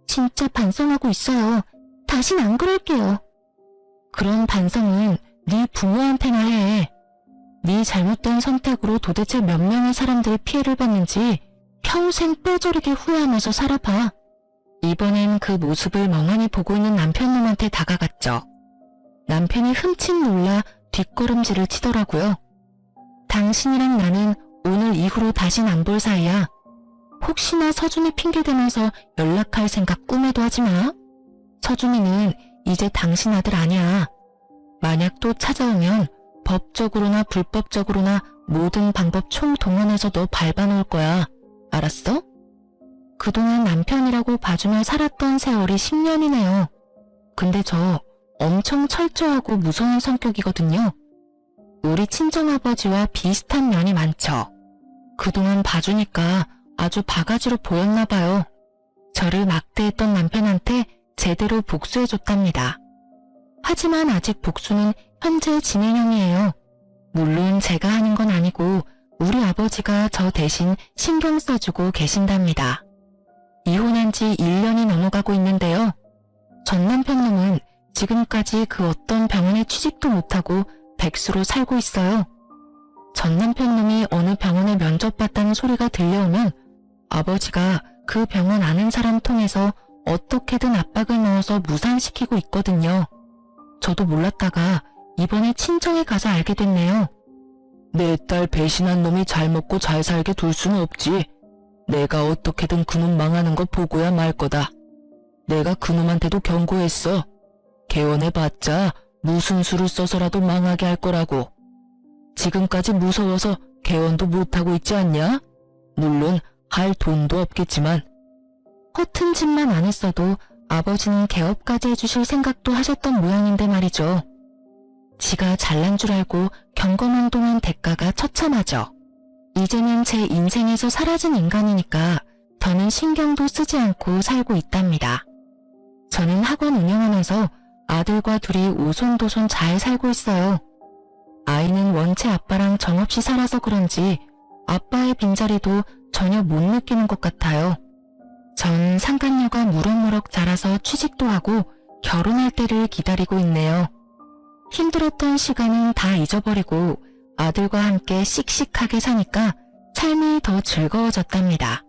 진짜 반성하고 있어요. 다신 안 그럴게요. 그런 반성은 네 부모한테나 해. 네 잘못된 선택으로 도대체 몇 명의 사람들이 피해를 봤는지 평생 뼈저리게 후회하면서 살아봐. 이번엔 그 모습을 멍하니 보고 있는 남편놈한테 다가갔죠. 남편이 흠칫 놀라 뒷걸음질을 치더라고요. 당신이랑 나는 오늘 이후로 다신 안 볼 사이야. 혹시나 서준이 핑계대면서 연락할 생각 꿈에도 하지 마. 서준이는 이제 당신 아들 아니야. 만약 또 찾아오면 법적으로나 불법적으로나 모든 방법 총동원해서 너 밟아놓을 거야. 알았어? 그동안 남편이라고 봐주며 살았던 세월이 10년이네요. 근데 저 엄청 철저하고 무서운 성격이거든요. 우리 친정아버지와 비슷한 면이 많죠. 그동안 봐주니까 아주 바가지로 보였나 봐요. 저를 막대했던 남편한테 제대로 복수해줬답니다. 하지만 아직 복수는 현재 진행형이에요. 물론 제가 하는 건 아니고 우리 아버지가 저 대신 신경 써주고 계신답니다. 이혼한 지 1년이 넘어가고 있는데요. 전 남편놈은 지금까지 그 어떤 병원에 취직도 못하고 백수로 살고 있어요. 전 남편놈이 어느 병원에 면접봤다는 소리가 들려오면 아버지가 그 병원 아는 사람 통해서 어떻게든 압박을 넣어서 무산시키고 있거든요. 저도 몰랐다가 이번에 친정에 가서 알게 됐네요. 내 딸 배신한 놈이 잘 먹고 잘 살게 둘 수는 없지. 내가 어떻게든 그놈 망하는 거 보고야 말 거다. 내가 그놈한테도 경고했어. 개원해봤자 무슨 수를 써서라도 망하게 할 거라고. 지금까지 무서워서 개원도 못하고 있지 않냐? 물론 할 돈도 없겠지만. 허튼 짓만 안 했어도 아버지는 개업까지 해주실 생각도 하셨던 모양인데 말이죠. 지가 잘난 줄 알고 경거망동한 대가가 처참하죠. 이제는 제 인생에서 사라진 인간이니까 더는 신경도 쓰지 않고 살고 있답니다. 저는 학원 운영하면서 아들과 둘이 오손도손 잘 살고 있어요. 아이는 원체 아빠랑 정없이 살아서 그런지 아빠의 빈자리도 전혀 못 느끼는 것 같아요. 전 상간녀가 무럭무럭 자라서 취직도 하고 결혼할 때를 기다리고 있네요. 힘들었던 시간은 다 잊어버리고 아들과 함께 씩씩하게 사니까 삶이 더 즐거워졌답니다.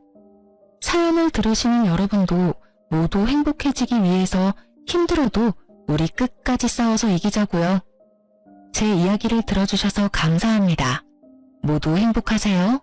사연을 들으시는 여러분도 모두 행복해지기 위해서 힘들어도 우리 끝까지 싸워서 이기자고요. 제 이야기를 들어주셔서 감사합니다. 모두 행복하세요.